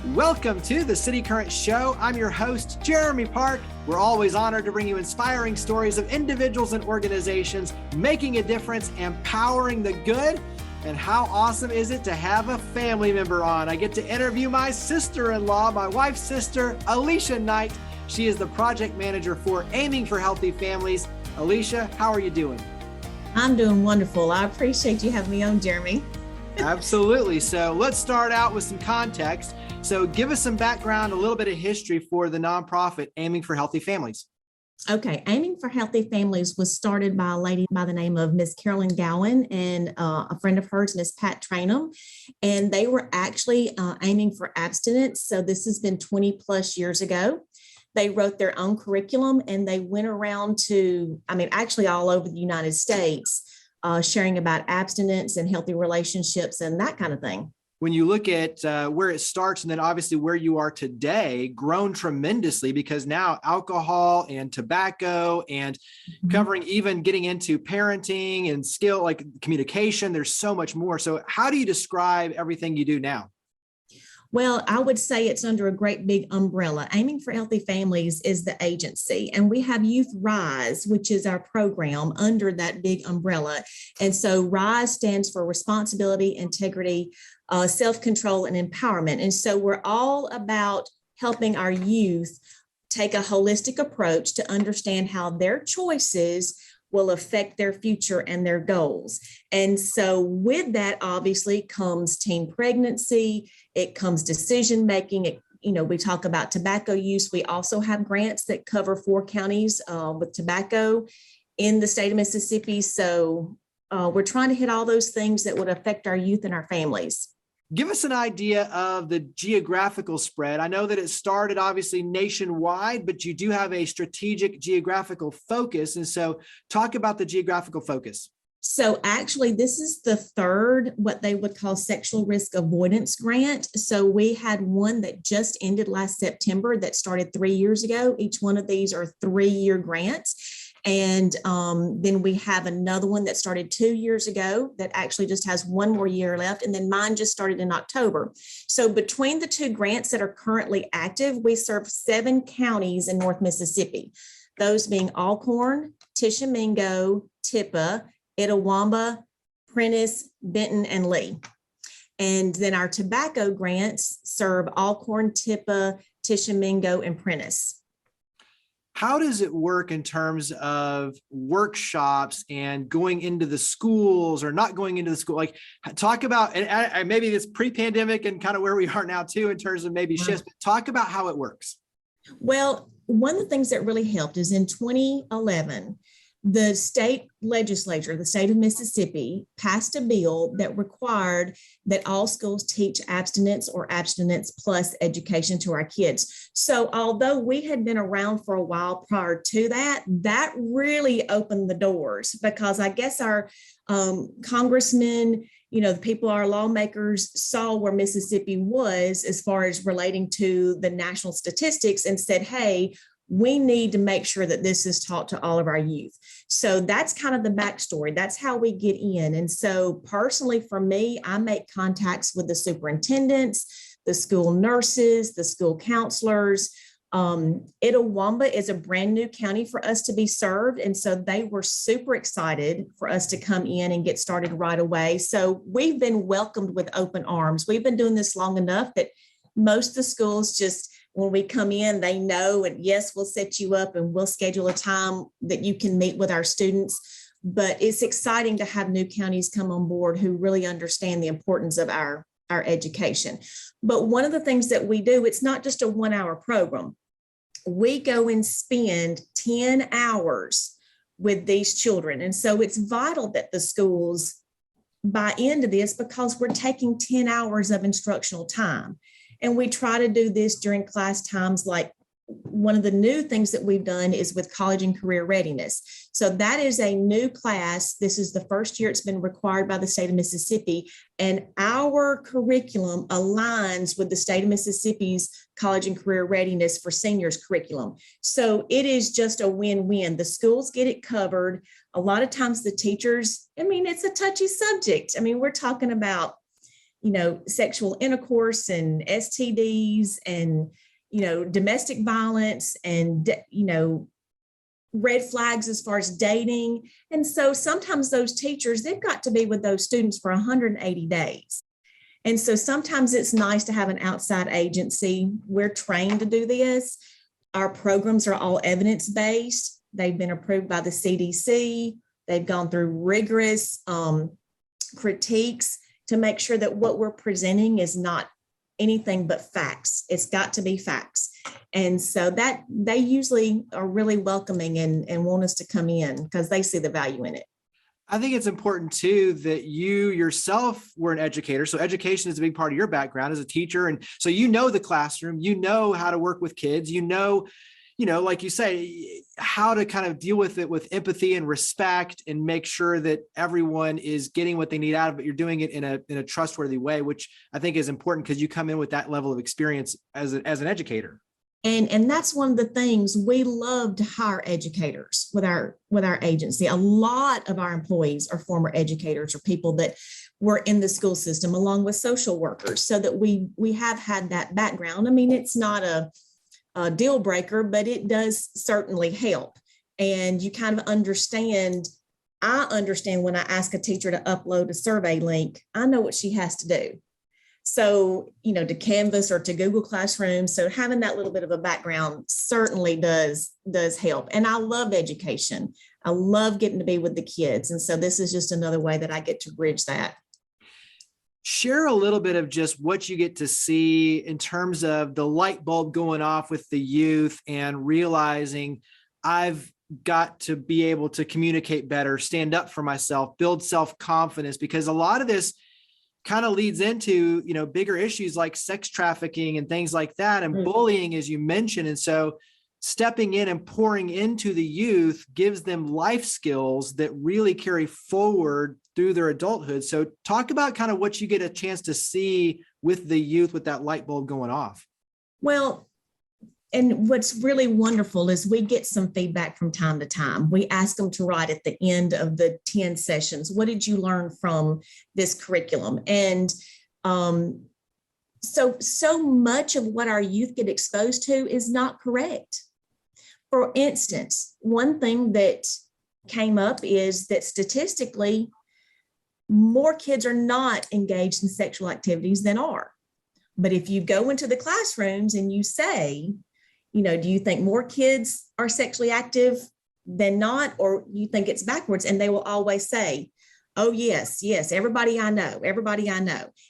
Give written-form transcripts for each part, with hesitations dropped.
Welcome to the City Current Show. I'm your host, Jeremy Park. We're always honored to bring you inspiring stories of individuals and organizations making a difference, empowering the good. And how awesome is it to have a family member on? I get to interview my sister-in-law, my wife's sister, Alesha Knight. She is the project manager for Aiming for Healthy Families. Alesha, how are you doing? I'm doing wonderful. I appreciate you having me on, Jeremy. Absolutely. So let's start out with some context. So give us some background, a little bit of history for the nonprofit Aiming for Healthy Families. Okay. Aiming for Healthy Families was started by a lady by the name of Miss Carolyn Gowan and a friend of hers, Miss Pat Trainum. And they were actually aiming for abstinence. So this has been 20 plus years ago. They wrote their own curriculum and they went around to, actually all over the United States, sharing about abstinence and healthy relationships and that kind of thing. When you look at where it starts and then obviously where you are today, grown tremendously because now alcohol and tobacco and covering even getting into parenting and skill like communication, there's so much more. So how do you describe everything you do now? Well, I would say it's under a great big umbrella. Aiming for Healthy Families is the agency, and we have Youth R.I.S.E, which is our program under that big umbrella. And so R.I.S.E stands for Responsibility, Integrity, Self-Control, and Empowerment. And so we're all about helping our youth take a holistic approach to understand how their choices will affect their future and their goals. And so with that, obviously, comes teen pregnancy, it comes decision-making, we talk about tobacco use. We also have grants that cover 4 counties with tobacco in the state of Mississippi. So we're trying to hit all those things that would affect our youth and our families. Give us an idea of the geographical spread. I know that it started obviously nationwide, but you do have a strategic geographical focus. And so talk about the geographical focus. So actually, this is the third, what they would call sexual risk avoidance grant. So we had one that just ended last September that started 3 years ago. Each one of these are 3-year grants. And then we have another one that started 2 years ago that actually just has 1 more year left. And then mine just started in October. So between the 2 grants that are currently active, we serve 7 counties in North Mississippi, those being Alcorn, Tishomingo, Tippah, Itawamba, Prentiss, Benton, and Lee. And then our tobacco grants serve Alcorn, Tippah, Tishomingo, and Prentiss. How does it work in terms of workshops and going into the schools or not going into the school? Like talk about, and maybe it's pre-pandemic and kind of where we are now too, in terms of maybe shifts, but talk about how it works. Well, one of the things that really helped is in 2011, the state legislature, the state of Mississippi, passed a bill that required that all schools teach abstinence or abstinence plus education to our kids. So although we had been around for a while prior to that, that really opened the doors because I guess our congressmen, the people, our lawmakers saw where Mississippi was as far as relating to the national statistics and said, hey, we need to make sure that this is taught to all of our youth. So that's kind of the backstory. That's how we get in. And so personally for me, I make contacts with the superintendents, the school nurses, the school counselors. Itawamba is a brand new county for us to be served. And so they were super excited for us to come in and get started right away. So we've been welcomed with open arms. We've been doing this long enough that most of the schools just, when we come in, they know, and yes, we'll set you up and we'll schedule a time that you can meet with our students. But it's exciting to have new counties come on board who really understand the importance of our education. But one of the things that we do, it's not just a 1-hour program. We go and spend 10 hours with these children. And so it's vital that the schools buy into this because we're taking 10 hours of instructional time. And we try to do this during class times. Like one of the new things that we've done is with college and career readiness. So that is a new class. This is the first year it's been required by the state of Mississippi. And our curriculum aligns with the state of Mississippi's college and career readiness for seniors curriculum. So it is just a win-win. The schools get it covered. A lot of times the teachers, it's a touchy subject. We're talking about sexual intercourse and STDs and, domestic violence and, red flags as far as dating. And so sometimes those teachers, they've got to be with those students for 180 days. And so sometimes it's nice to have an outside agency. We're trained to do this. Our programs are all evidence-based. They've been approved by the CDC. They've gone through rigorous critiques to make sure that what we're presenting is not anything but facts. It's got to be facts. And so that they usually are really welcoming and want us to come in because they see the value in it. I think it's important too that you yourself were an educator. So education is a big part of your background as a teacher. And so the classroom, how to work with kids, like you say, how to kind of deal with it with empathy and respect and make sure that everyone is getting what they need out of it. You're doing it in a trustworthy way, which I think is important because you come in with that level of experience as an educator. And that's one of the things we love to hire educators with our agency. A lot of our employees are former educators or people that were in the school system along with social workers so that we have had that background. I mean, it's not a deal breaker, but it does certainly help. And you kind of understand, I understand when I ask a teacher to upload a survey link, I know what she has to do. So, to Canvas or to Google Classroom. So having that little bit of a background certainly does help. And I love education. I love getting to be with the kids. And so this is just another way that I get to bridge that. Share a little bit of just what you get to see in terms of the light bulb going off with the youth and realizing I've got to be able to communicate better, stand up for myself, build self-confidence, because a lot of this kind of leads into, bigger issues like sex trafficking and things like that and bullying, as you mentioned. And so stepping in and pouring into the youth gives them life skills that really carry forward through their adulthood. So talk about kind of what you get a chance to see with the youth with that light bulb going off. Well, and what's really wonderful is we get some feedback from time to time. We ask them to write at the end of the 10 sessions, what did you learn from this curriculum? And so much of what our youth get exposed to is not correct. For instance, one thing that came up is that statistically, more kids are not engaged in sexual activities than are. But if you go into the classrooms and you say, do you think more kids are sexually active than not, or you think it's backwards? And they will always say, oh, yes, everybody I know.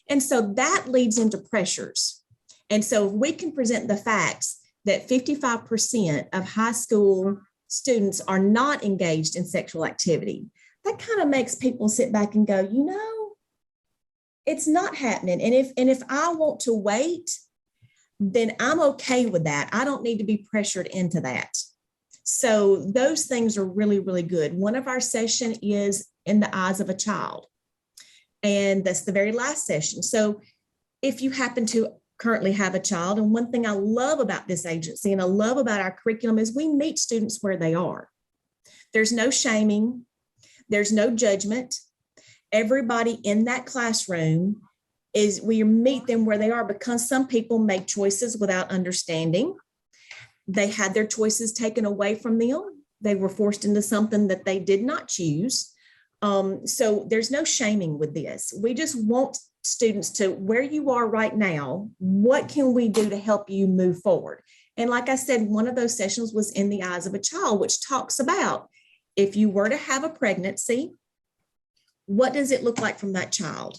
And so that leads into pressures. And so if we can present the facts that 55% of high school students are not engaged in sexual activity, that kind of makes people sit back and go, it's not happening. And if I want to wait, then I'm okay with that. I don't need to be pressured into that. So those things are really, really good. One of our sessions is in the eyes of a child. And that's the very last session. So if you happen to currently have a child, and one thing I love about this agency and I love about our curriculum is we meet students where they are. There's no shaming. There's no judgment. Everybody in that classroom we meet them where they are, because some people make choices without understanding. They had their choices taken away from them. They were forced into something that they did not choose. So there's no shaming with this. We just want students to, where you are right now, what can we do to help you move forward? And like I said, one of those sessions was in the eyes of a child, which talks about if you were to have a pregnancy, what does it look like from that child?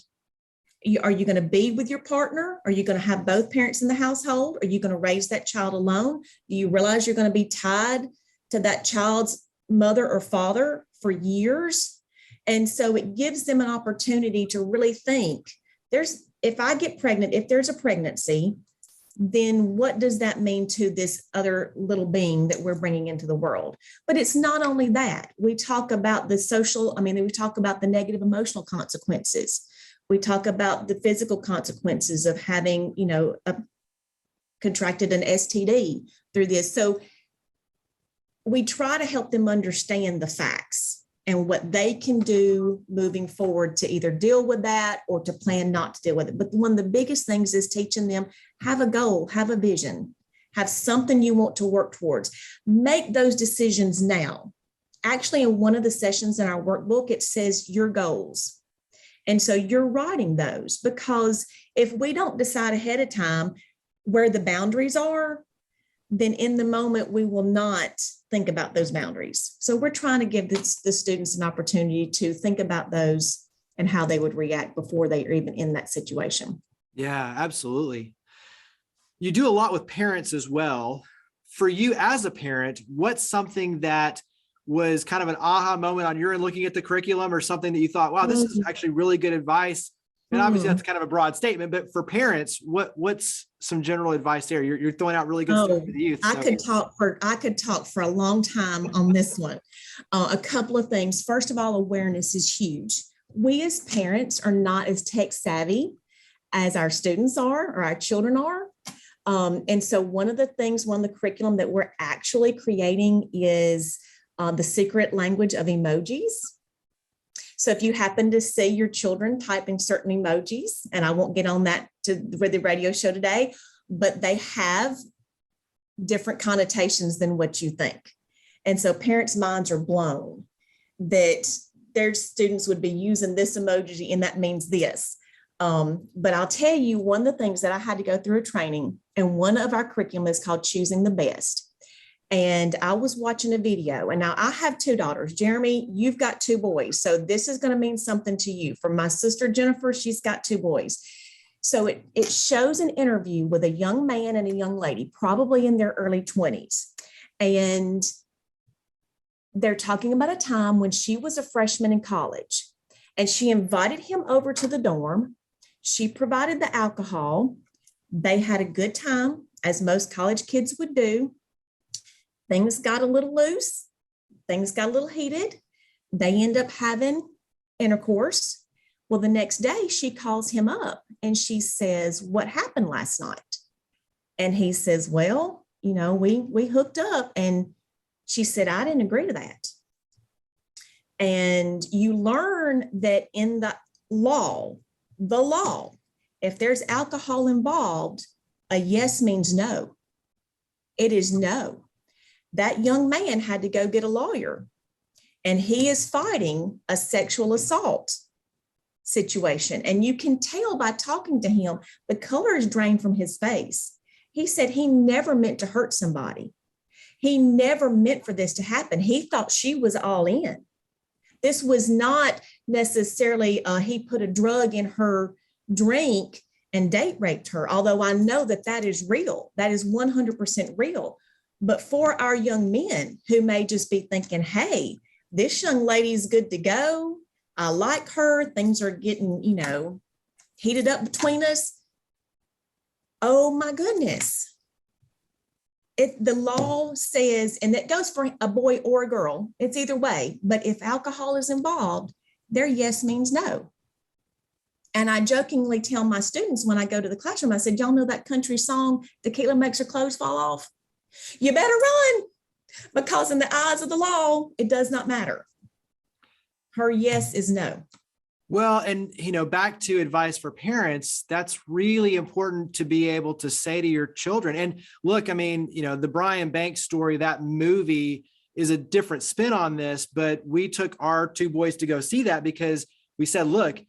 Are you going to be with your partner? Are you going to have both parents in the household? Are you going to raise that child alone? Do you realize you're going to be tied to that child's mother or father for years? And so it gives them an opportunity to really think, if I get pregnant, if there's a pregnancy, then what does that mean to this other little being that we're bringing into the world? But it's not only that. We talk about we talk about the negative emotional consequences. We talk about the physical consequences of having, contracted an STD through this. So we try to help them understand the facts. and what they can do moving forward to either deal with that or to plan not to deal with it. But one of the biggest things is teaching them, have a goal, have a vision, have something you want to work towards. Make those decisions now. Actually, in one of the sessions in our workbook, it says your goals. And so you're writing those, because if we don't decide ahead of time where the boundaries are, then in the moment, we will not think about those boundaries. So we're trying to give the students an opportunity to think about those and how they would react before they are even in that situation. Yeah, absolutely. You do a lot with parents as well. For you as a parent, what's something that was kind of an aha moment on your end looking at the curriculum, or something that you thought, wow, this is actually really good advice? And obviously that's kind of a broad statement, but for parents, what's some general advice there? You're throwing out really good stuff for the youth. I could talk for a long time on this one. A couple of things. First of all, awareness is huge. We as parents are not as tech savvy as our students are, or our children are. And so one of the the curriculum that we're actually creating is the secret language of emojis. So if you happen to see your children typing certain emojis, and I won't get on that to the radio show today, but they have different connotations than what you think. And so parents' minds are blown that their students would be using this emoji and that means this. But I'll tell you, one of the things that I had to go through a training, and one of our curriculum is called Choosing the Best. And I was watching a video, and now I have two daughters. Jeremy, you've got two boys. So this is going to mean something to you. For my sister, Jennifer, she's got two boys. So it shows an interview with a young man and a young lady, probably in their early 20s. And they're talking about a time when she was a freshman in college, and she invited him over to the dorm. She provided the alcohol. They had a good time, as most college kids would do. Things got a little loose. Things got a little heated. They end up having intercourse. Well, the next day she calls him up and she says, "What happened last night?" And he says, "Well, we hooked up." And she said, "I didn't agree to that." And you learn that in the law, if there's alcohol involved, a yes means no. It is no. That young man had to go get a lawyer, and he is fighting a sexual assault situation. And you can tell by talking to him, the color is drained from his face. He said he never meant to hurt somebody. He never meant for this to happen. He thought she was all in. This was not necessarily he put a drug in her drink and date raped her, although I know that is real. That is 100% real. But for our young men who may just be thinking, hey, this young lady's good to go. I like her. Things are getting, heated up between us. Oh my goodness. The law says, and it goes for a boy or a girl, it's either way, but if alcohol is involved, their yes means no. And I jokingly tell my students when I go to the classroom, I said, y'all know that country song, Tequila Makes Her Clothes Fall Off? You better run, because in the eyes of the law, it does not matter. Her yes is no. Well, and, back to advice for parents, that's really important to be able to say to your children. And look, the Brian Banks story, that movie is a different spin on this, but we took our two boys to go see that because we said, look,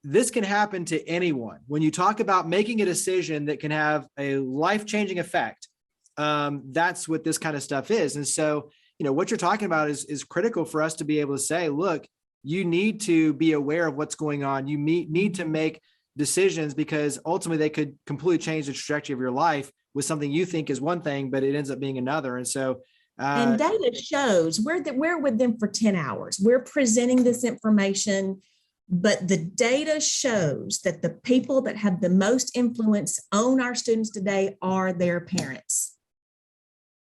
this can happen to anyone. When you talk about making a decision that can have a life-changing effect, that's what this kind of stuff is. And so, what you're talking about is critical for us to be able to say, look, you need to be aware of what's going on. You need to make decisions, because ultimately they could completely change the trajectory of your life with something you think is one thing, but it ends up being another. And so, and data shows we're with them for 10 hours. We're presenting this information, but the data shows that the people that have the most influence on our students today are their parents.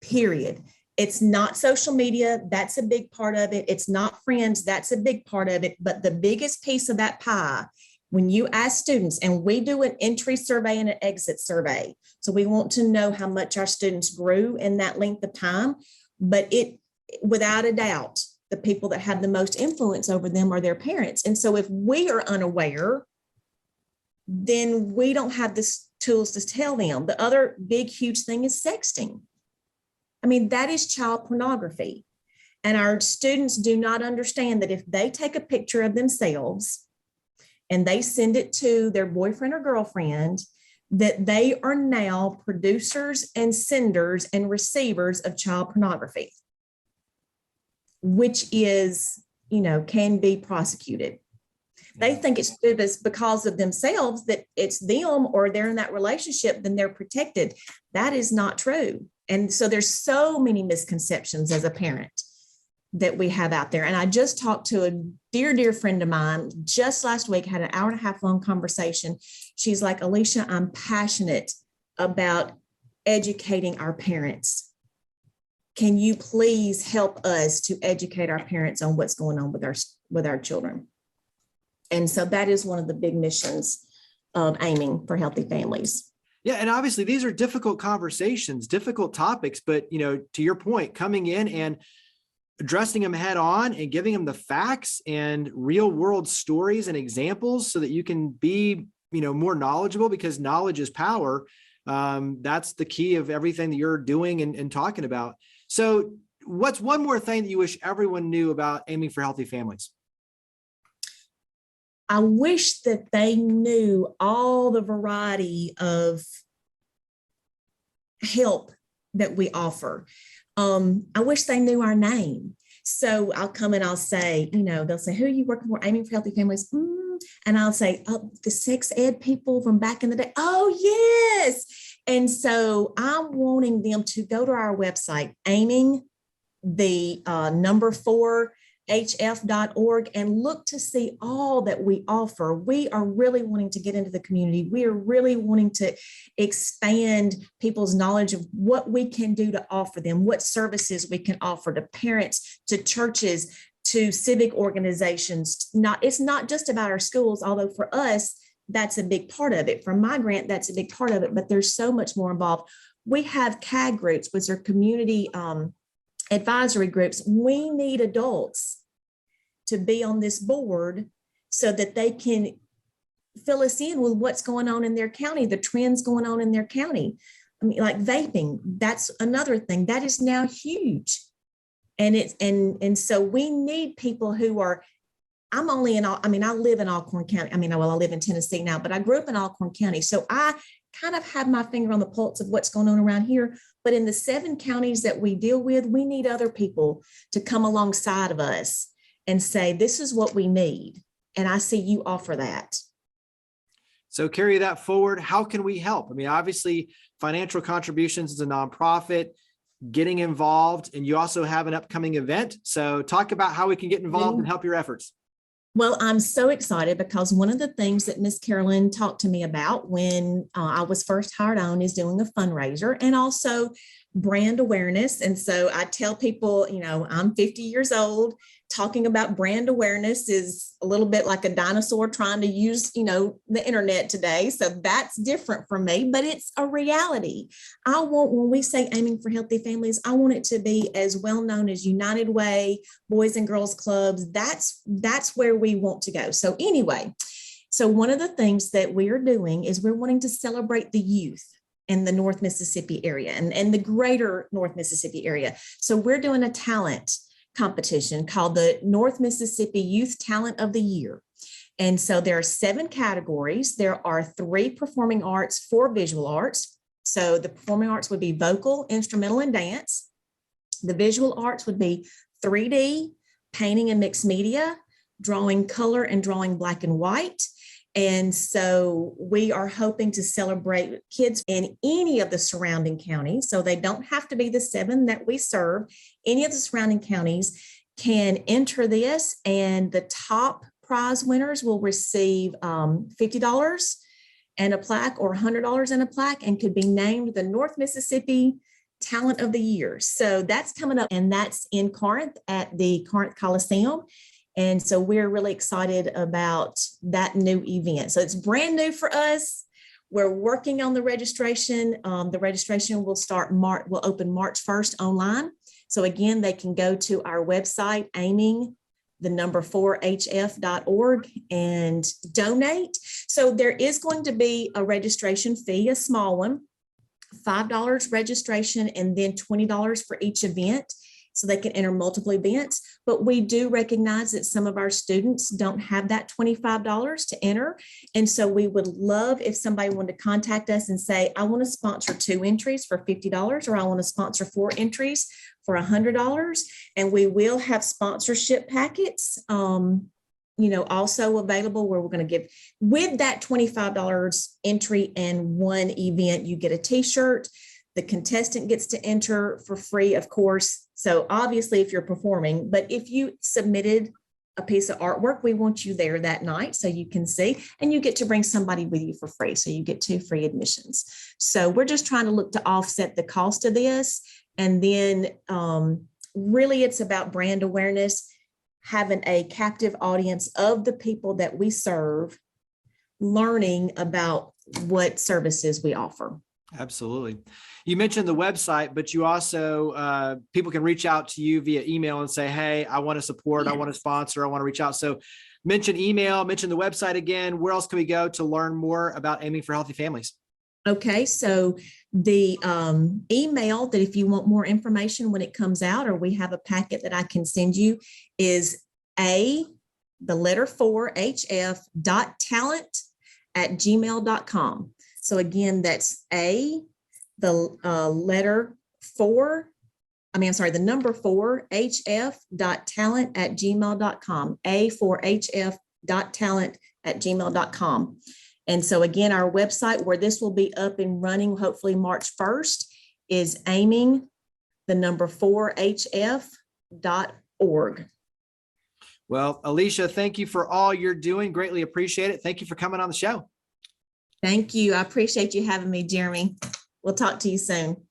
Period. It's not social media. That's a big part of it. It's not friends. That's a big part of it. But the biggest piece of that pie, when you ask students, and we do an entry survey and an exit survey, so we want to know how much our students grew in that length of time, but it, without a doubt, the people that have the most influence over them are their parents. And so if we are unaware, then we don't have the tools to tell them. The other big, huge thing is sexting. I mean, that is child pornography. And our students do not understand that if they take a picture of themselves and they send it to their boyfriend or girlfriend, that they are now producers and senders and receivers of child pornography, which is, can be prosecuted. They think it's because of themselves, that it's them or they're in that relationship, then they're protected. That is not true. And so there's so many misconceptions as a parent that we have out there. And I just talked to a dear, dear friend of mine just last week, had an hour and a half long conversation. She's like, Alesha, I'm passionate about educating our parents. Can you please help us to educate our parents on what's going on with our children? And so that is one of the big missions of Aiming for Healthy Families. Yeah. And obviously these are difficult conversations, difficult topics, but, to your point, coming in and addressing them head on and giving them the facts and real world stories and examples so that you can be, more knowledgeable, because knowledge is power. That's the key of everything that you're doing and talking about. So what's one more thing that you wish everyone knew about Aiming for Healthy Families? I wish that they knew all the variety of help that we offer. I wish they knew our name. So I'll come and I'll say, they'll say, who are you working for? Aiming for Healthy Families. And I'll say, oh, the sex ed people from back in the day. Oh, yes. And so I'm wanting them to go to our website, aiming the number 4 hf.org, and look to see all that we offer. We are really wanting to get into the community. We are really wanting to expand people's knowledge of what we can do to offer them, what services we can offer to parents, to churches, to civic organizations. It's not just about our schools, although for us, that's a big part of it. For my grant, that's a big part of it, but there's so much more involved. We have CAG groups, which are community advisory groups. We need adults to be on this board so that they can fill us in with what's going on in their county, the trends going on in their county. I mean, like vaping, that's another thing that is now huge. And so we need people who are, I live in Alcorn County. I live in Tennessee now, but I grew up in Alcorn County. So I kind of have my finger on the pulse of what's going on around here. But in the 7 counties that we deal with, we need other people to come alongside of us and say, this is what we need. And I see you offer that. So carry that forward. How can we help? Obviously, financial contributions is a nonprofit, getting involved, and you also have an upcoming event. So talk about how we can get involved and help your efforts. Well, I'm so excited because one of the things that Miss Carolyn talked to me about when I was first hired on is doing a fundraiser and also brand awareness. And so I tell people, I'm 50 years old. Talking about brand awareness is a little bit like a dinosaur trying to use, the internet today. So that's different from me, but it's a reality. When we say Aiming for Healthy Families, I want it to be as well known as United Way, Boys and Girls Clubs. That's where we want to go. So anyway, one of the things that we are doing is we're wanting to celebrate the youth in the North Mississippi area and the greater North Mississippi area. So we're doing a talent competition called the North Mississippi Youth Talent of the Year. And so there are 7 categories. There are 3 performing arts, 4 visual arts. So the performing arts would be vocal, instrumental, and dance. The visual arts would be 3D, painting and mixed media, drawing color and drawing black and white. And so we are hoping to celebrate kids in any of the surrounding counties. So they don't have to be the 7 that we serve. Any of the surrounding counties can enter this, and the top prize winners will receive $50 and a plaque, or $100 and a plaque, and could be named the North Mississippi Talent of the Year. So that's coming up, and that's in Corinth at the Corinth Coliseum. And so we're really excited about that new event. So it's brand new for us. We're working on the registration. The registration will open March 1st online. So again, they can go to our website, aiming4hf.org, and donate. So there is going to be a registration fee, a small one, $5 registration, and then $20 for each event. So they can enter multiple events. But we do recognize that some of our students don't have that $25 to enter. And so we would love if somebody wanted to contact us and say, I want to sponsor 2 entries for $50, or I want to sponsor 4 entries for $100. And we will have sponsorship packets, also available, where we're going to give, with that $25 entry and 1 event, you get a t-shirt. The contestant gets to enter for free, of course. So obviously if you're performing, but if you submitted a piece of artwork, we want you there that night so you can see, and you get to bring somebody with you for free. So you get 2 free admissions. So we're just trying to look to offset the cost of this. And then really it's about brand awareness, having a captive audience of the people that we serve, learning about what services we offer. Absolutely. You mentioned the website, but you also, people can reach out to you via email and say, hey, I want to support, Yes. I want to sponsor, I want to reach out. So mention email, mention the website again. Where else can we go to learn more about Aiming for Healthy Families? Okay, so the email that if you want more information when it comes out, or we have a packet that I can send you, is the letter 4hf.talent@gmail.com. So again, that's the number 4hf.talent@gmail.com, a4hf.talent@gmail.com. And so again, our website, where this will be up and running, hopefully March 1st, is aiming4hf.org. Well, Alesha, thank you for all you're doing. Greatly appreciate it. Thank you for coming on the show. Thank you. I appreciate you having me, Jeremy. We'll talk to you soon.